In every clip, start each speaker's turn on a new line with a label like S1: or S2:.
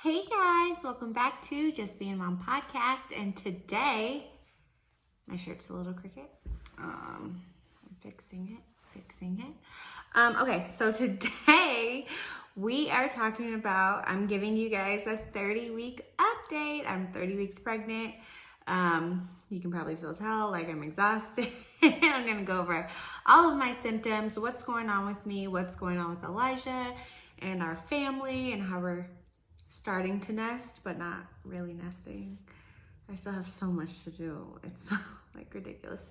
S1: Hey guys, welcome back to Just Being Mom podcast. And today, my shirt's a little crooked. I'm fixing it. Okay, so today we are talking about, I'm giving you guys a 30-week update. I'm 30 weeks pregnant. You can probably still tell, like, I'm exhausted. I'm gonna go over all of my symptoms, what's going on with me, what's going on with Elijah and our family, and how we're starting to nest, but not really nesting. I still have so much to do. It's like ridiculous.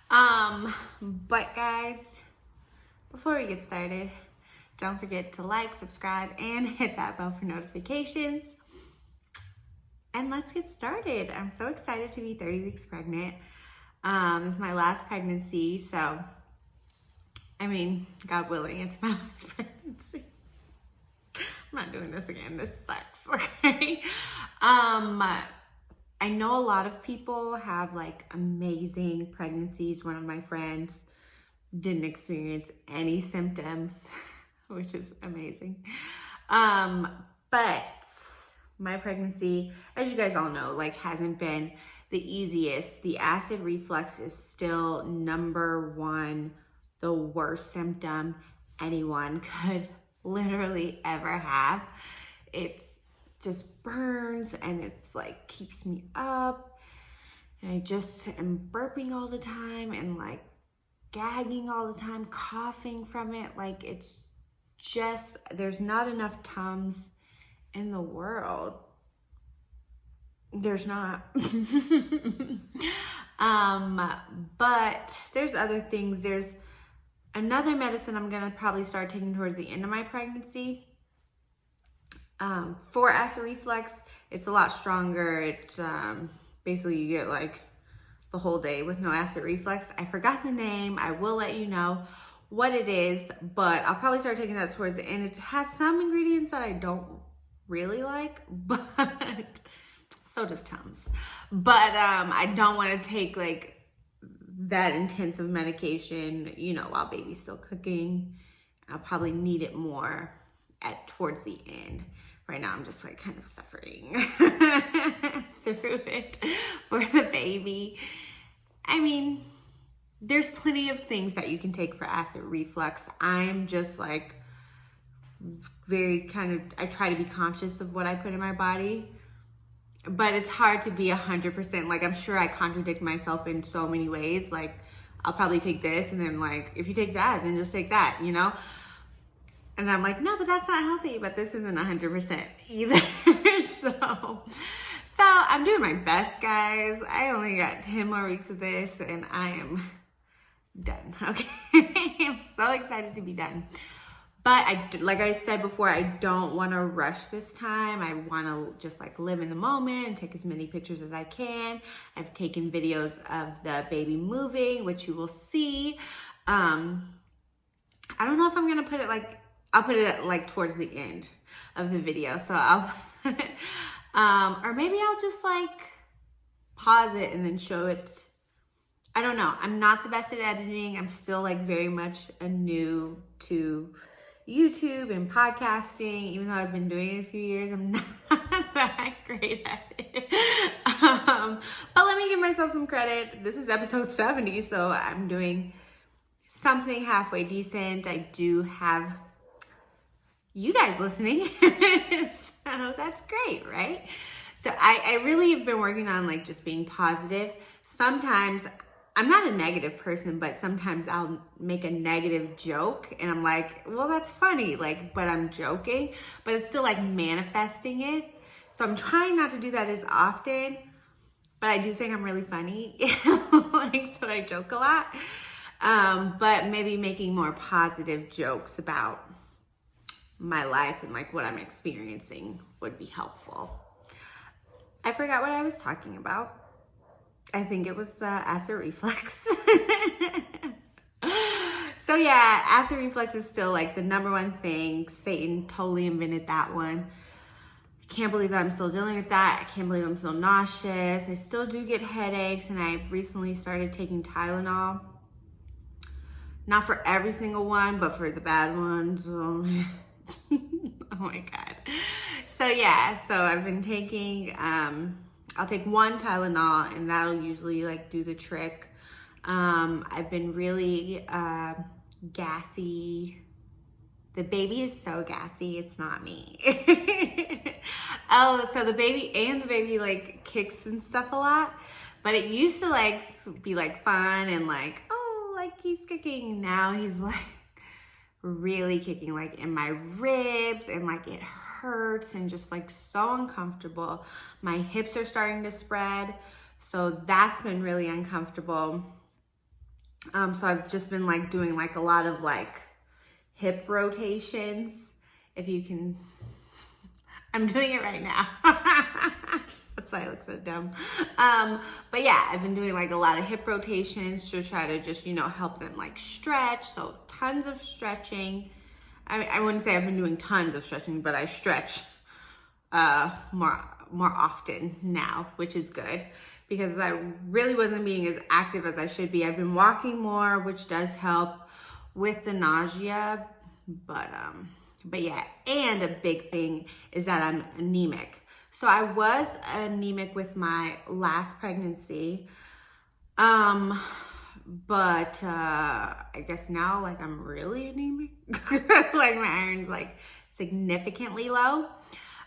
S1: But guys, before we get started, don't forget to like, subscribe, and hit that bell for notifications. And let's get started. I'm so excited to be 30 weeks pregnant. This is my last pregnancy, so, I mean, God willing, it's my last pregnancy. I'm not doing this again. This sucks, okay? I know a lot of people have like amazing pregnancies. One of my friends didn't experience any symptoms, which is amazing. But my pregnancy, as you guys all know, like hasn't been the easiest. The acid reflux is still number one, the worst symptom anyone could literally ever have. It's just burns and it's like keeps me up, and I just am burping all the time and like gagging all the time, coughing from it. Like it's just, there's not enough Tums in the world. There's not. But there's other things. There's another medicine I'm gonna probably start taking towards the end of my pregnancy. For acid reflux, it's a lot stronger. It's basically you get like the whole day with no acid reflux. I forgot the name. I will let you know what it is, but I'll probably start taking that towards the end. It has some ingredients that I don't really like, but so does Tums. But I don't want to take like that intensive medication, you know, while baby's still cooking. I'll probably need it more towards the end. Right now, I'm just like kind of suffering through it for the baby. I mean, there's plenty of things that you can take for acid reflux. I'm just like very I try to be conscious of what I put in my body. But it's hard to be 100%. Like, I'm sure I contradict myself in so many ways. Like, I'll probably take this, and then like, if you take that, then just take that, you know? And I'm like, no, but that's not healthy. But this isn't 100% either. So I'm doing my best, guys. I only got 10 more weeks of this, and I am done, okay? I'm so excited to be done. But like I said before, I don't want to rush this time. I want to just like live in the moment and take as many pictures as I can. I've taken videos of the baby moving, which you will see. I don't know if I'm going to put it like, I'll put it like towards the end of the video. So I'll, or maybe I'll just like pause it and then show it. I don't know. I'm not the best at editing. I'm still like very much new to YouTube and podcasting. Even though I've been doing it a few years, I'm not that great at it. But let me give myself some credit. This is episode 70, so I'm doing something halfway decent. I do have you guys listening, so that's great, right? So I really have been working on like just being positive. Sometimes I'm not a negative person, but sometimes I'll make a negative joke and I'm like, well, that's funny, like, but I'm joking, but it's still like manifesting it. So I'm trying not to do that as often, but I do think I'm really funny. Like, so I joke a lot. But maybe making more positive jokes about my life and like what I'm experiencing would be helpful. I forgot what I was talking about. I think it was acid reflux. So yeah, acid reflux is still like the number one thing. Satan totally invented that one. I can't believe that I'm still dealing with that. I can't believe I'm still nauseous. I still do get headaches, and I've recently started taking Tylenol. Not for every single one, but for the bad ones. Oh my God. So yeah, so I've been taking, I'll take one Tylenol and that'll usually like do the trick. I've been really gassy. The baby is so gassy, it's not me. Oh, so the baby like kicks and stuff a lot, but it used to like be like fun and like, oh, like he's kicking. Now he's like really kicking like in my ribs and like it hurts and just like so uncomfortable. My hips are starting to spread, so that's been really uncomfortable. So I've just been like doing like a lot of like hip rotations. If you can, I'm doing it right now. That's why I look so dumb. But yeah, I've been doing like a lot of hip rotations to try to just, you know, help them like stretch. So tons of stretching. I wouldn't say I've been doing tons of stretching, but I stretch more often now, which is good because I really wasn't being as active as I should be. I've been walking more, which does help with the nausea, but yeah, and a big thing is that I'm anemic. So I was anemic with my last pregnancy, but I guess now like I'm really anemic. Like my iron's like significantly low.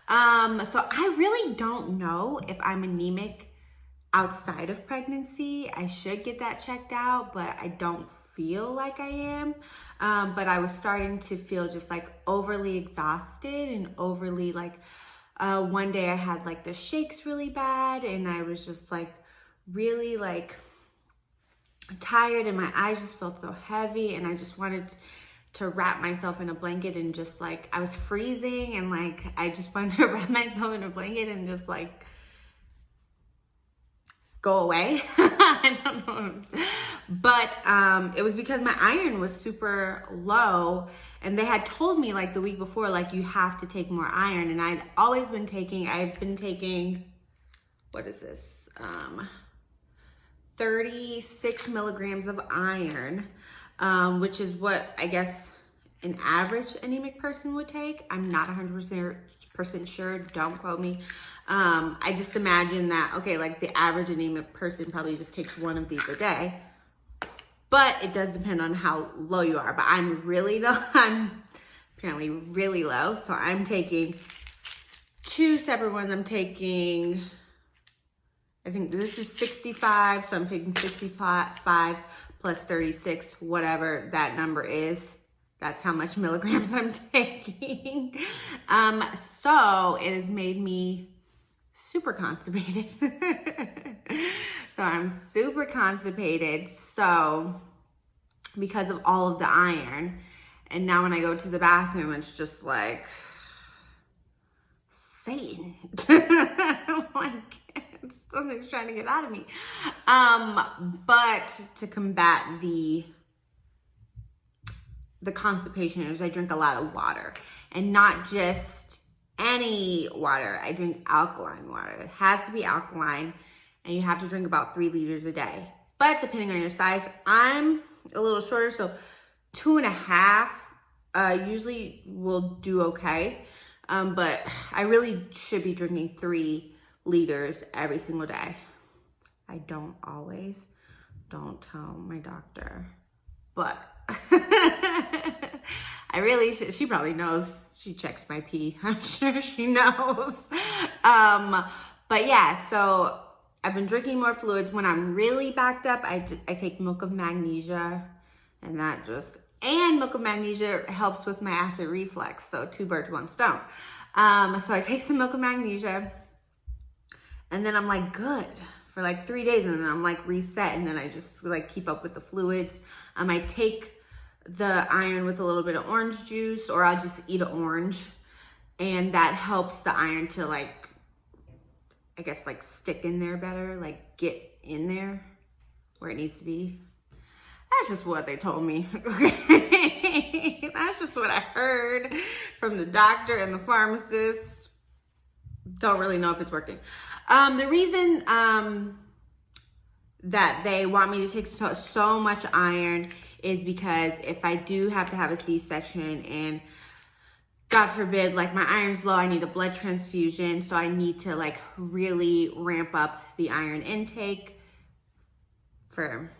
S1: So I really don't know if I'm anemic outside of pregnancy. I should get that checked out, but I don't feel like I am. But I was starting to feel just like overly exhausted and overly like, one day I had like the shakes really bad and I was just like really like tired and my eyes just felt so heavy and I just wanted to wrap myself in a blanket and just like, I was freezing and like, I just wanted to wrap myself in a blanket and just like go away. I don't know. But it was because my iron was super low and they had told me like the week before, like you have to take more iron. And I've been taking, what is this? 36 milligrams of iron, which is what I guess an average anemic person would take. I'm not 100% sure, don't quote me. I just imagine that, okay, like the average anemic person probably just takes one of these a day, but it does depend on how low you are. But I'm really low, I'm apparently really low. So I'm taking two separate ones. I'm taking, I think this is 65. So I'm taking 65 plus 36, whatever that number is. That's how much milligrams I'm taking. So it has made me super constipated. So I'm super constipated. So because of all of the iron, and now when I go to the bathroom, it's just like Satan. Like something's trying to get out of me. But to combat the constipation is I drink a lot of water, and not just any water. I drink alkaline water. It has to be alkaline, and you have to drink about 3 liters a day. But depending on your size, I'm a little shorter, so 2.5 usually will do okay. But I really should be drinking 3 liters every single day. I don't always. Don't tell my doctor. But I really should. She probably knows. She checks my pee. I'm sure she knows. But yeah, so I've been drinking more fluids. When I'm really backed up, I take milk of magnesia, and milk of magnesia helps with my acid reflux. So 2 birds, 1 stone. So I take some milk of magnesia, and then I'm like good for like 3 days, and then I'm like reset, and then I just like keep up with the fluids. I take the iron with a little bit of orange juice, or I'll just eat an orange, and that helps the iron to like, I guess like stick in there better, like get in there where it needs to be. That's just what they told me. That's just what I heard from the doctor and the pharmacist. Don't really know if it's working. The reason that they want me to take so much iron is because if I do have to have a C-section and God forbid, like my iron's low, I need a blood transfusion. So I need to like really ramp up the iron intake for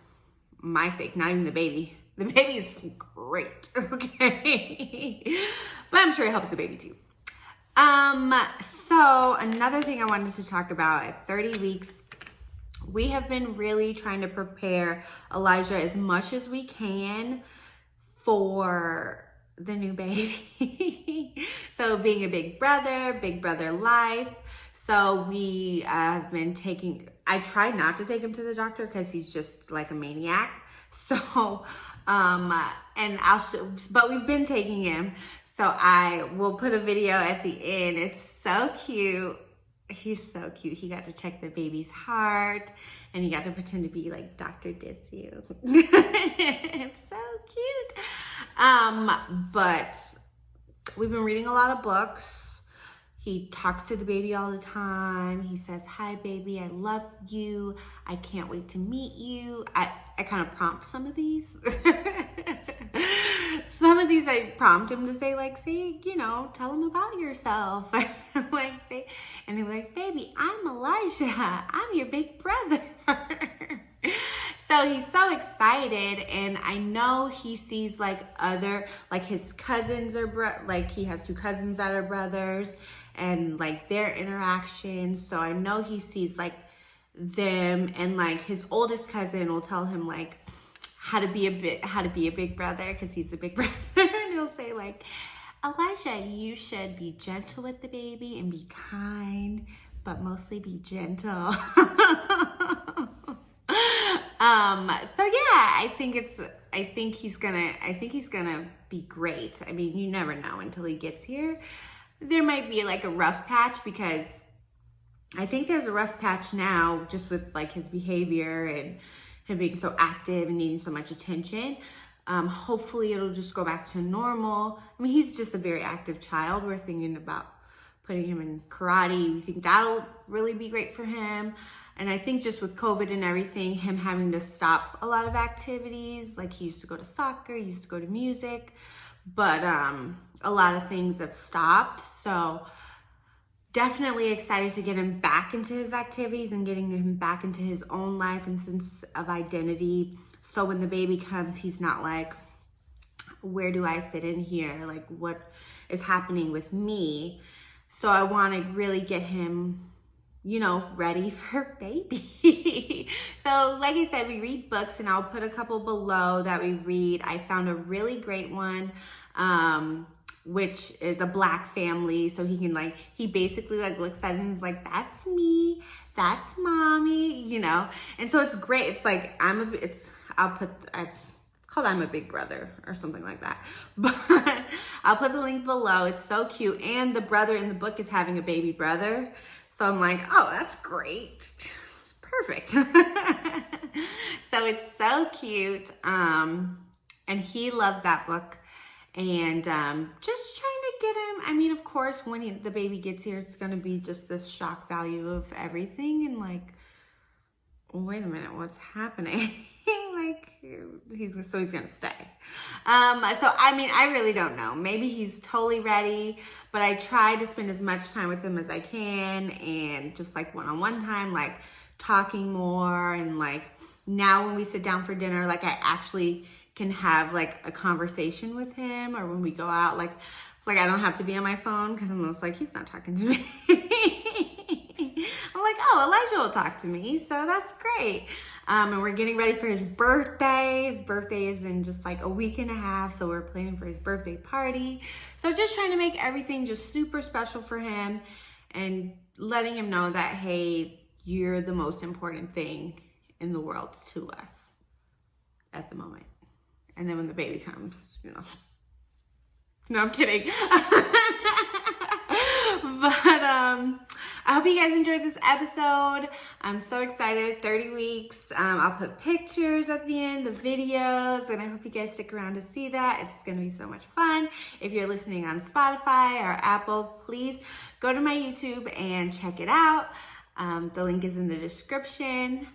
S1: my sake, not even the baby. The baby's great, okay? But I'm sure it helps the baby too. So another thing I wanted to talk about at 30 weeks, we have been really trying to prepare Elijah as much as we can for the new baby. So being a big brother life. So we have been I tried not to take him to the doctor because he's just like a maniac. So, but we've been taking him. So I will put a video at the end. It's so cute. He's so cute. He got to check the baby's heart and he got to pretend to be like Dr. Dissu. It's so cute. But we've been reading a lot of books. He talks to the baby all the time. He says, "Hi, baby, I love you. I can't wait to meet you." I kind of prompt some of these. Some of these I prompt him to say, like, say, you know, tell him about yourself. Like, say, and he'll be like, "Baby, I'm Elijah. I'm your big brother." So he's so excited, and I know he sees like his cousins are like he has two cousins that are brothers, and like their interactions. So I know he sees like them, and like his oldest cousin will tell him like how to be a big brother because he's a big brother. And he'll say like, "Elijah, you should be gentle with the baby and be kind, but mostly be gentle." So yeah, I think he's gonna be great. I mean, you never know until he gets here. There might be like a rough patch because I think there's a rough patch now just with like his behavior and him being so active and needing so much attention. Hopefully it'll just go back to normal. I mean, he's just a very active child. We're thinking about putting him in karate. We think that'll really be great for him. And I think just with COVID and everything, him having to stop a lot of activities, like he used to go to soccer, he used to go to music, but a lot of things have stopped. So definitely excited to get him back into his activities and getting him back into his own life and sense of identity. So when the baby comes, he's not like, where do I fit in here? Like, what is happening with me? So I want to really get him, you know, ready for baby. So like I said, we read books, and I'll put a couple below that we read. I found a really great one, which is a Black family. So he can like, he basically like looks at it and is like, "That's me, that's mommy," you know? And so it's great. It's like, I've called "I'm a Big Brother" or something like that. But I'll put the link below. It's so cute. And the brother in the book is having a baby brother. So I'm like, oh, that's great. Perfect. So it's so cute. And he loves that book. And just trying to get him, I mean, of course, when the baby gets here, it's going to be just this shock value of everything. And like, wait a minute, what's happening? Like, he's going to stay. So, I mean, I really don't know. Maybe he's totally ready, but I try to spend as much time with him as I can, and just like one-on-one time, like talking more. And like now when we sit down for dinner, like I actually can have like a conversation with him, or when we go out, like I don't have to be on my phone because I'm just like, he's not talking to me. I'm like, oh, Elijah will talk to me, so that's great. And we're getting ready for his birthday. His birthday is in just like a week and a half, so we're planning for his birthday party. So just trying to make everything just super special for him and letting him know that, hey, you're the most important thing in the world to us at the moment. And then when the baby comes, you know. No, I'm kidding. But I hope you guys enjoyed this episode. I'm so excited. 30 weeks. I'll put pictures at the end, the videos, and I hope you guys stick around to see that. It's going to be so much fun. If you're listening on Spotify or Apple, please go to my YouTube and check it out. The link is in the description.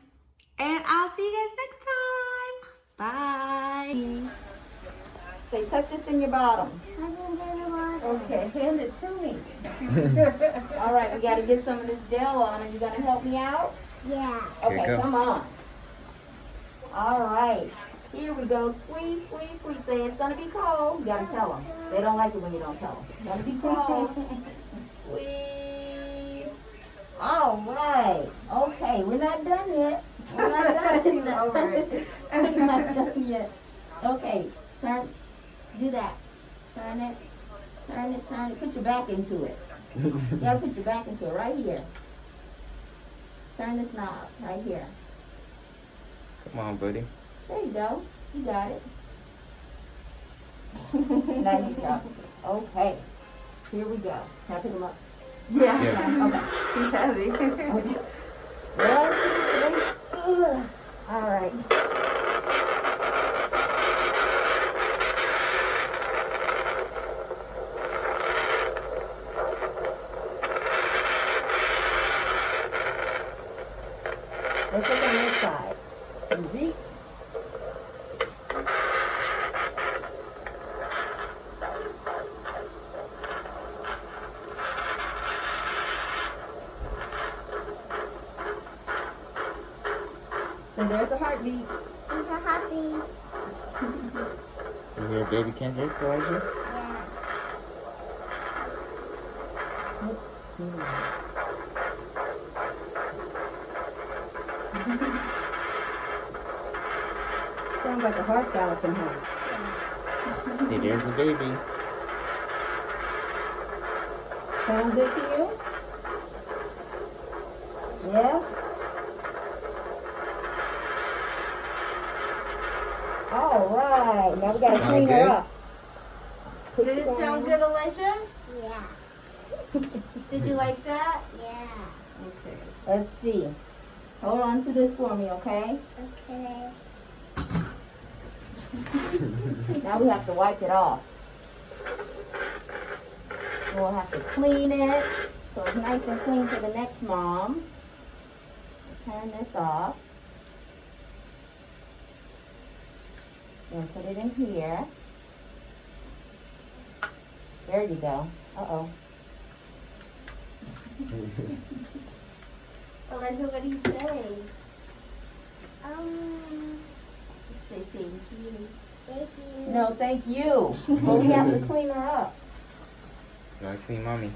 S1: And I'll see you guys next time. Bye.
S2: Say, tuck this in your bottom.
S1: Hi, everyone.
S2: Okay, hand it to me. All right, we got to get some of this gel on. Are you going to help me out?
S3: Yeah.
S2: Okay, come on. All right. Here we go. Squeeze, squeeze, squeeze. Say it's going to be cold. You got to tell them. They don't like it when you don't tell them. It's going to be cold. Squeeze. All right. Okay, we're not done yet. We're not done yet.
S3: All right.
S2: We're not done yet. Okay, turn. Do that. Turn it. Turn it, turn it. Put your back into it. You gotta put your back into it right here. Turn this knob right here.
S4: Come on, buddy.
S2: There you go. You got it. There you go. Okay. Here we go. Can I pick him up?
S3: Yeah.
S2: Okay.
S3: He's heavy.
S2: Okay. 1, 2, 3. Ugh. All right. Let's look on this side. Reach. So there's a heartbeat.
S3: He's a happy.
S4: You hear baby Kendrick, Elijah?
S3: Yeah.
S2: Sounds like a heart galloping home.
S4: See, there's the baby.
S2: Sound good to you? Yeah? All right. Now we got to
S4: Sound
S2: clean her
S4: good?
S2: up. Put
S3: Did it
S2: your
S3: sound
S2: hand-
S3: good, Elijah?
S2: Yeah.
S3: Did you like that?
S2: Yeah. Okay. Let's see. Hold on to this for me, okay?
S3: Okay.
S2: Now we have to wipe it off. We'll have to clean it so it's nice and clean for the next mom. Turn this off. Then put it in here. There you go. Uh-oh.
S3: Elijah, what do you say?
S2: Say thank you.
S3: Thank you.
S2: No, thank you. Well, we have to clean her up.
S4: You want to clean mommy?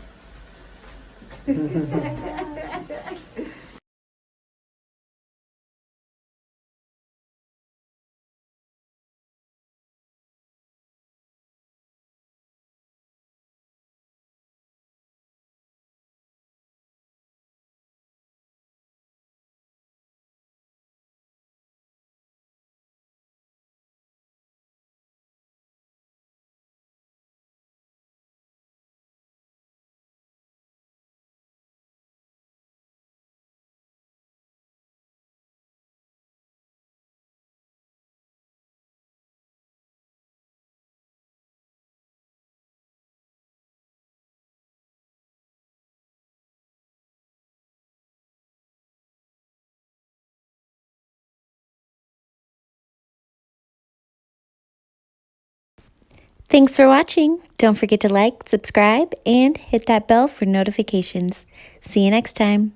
S5: Thanks for watching. Don't forget to like, subscribe, and hit that bell for notifications. See you next time.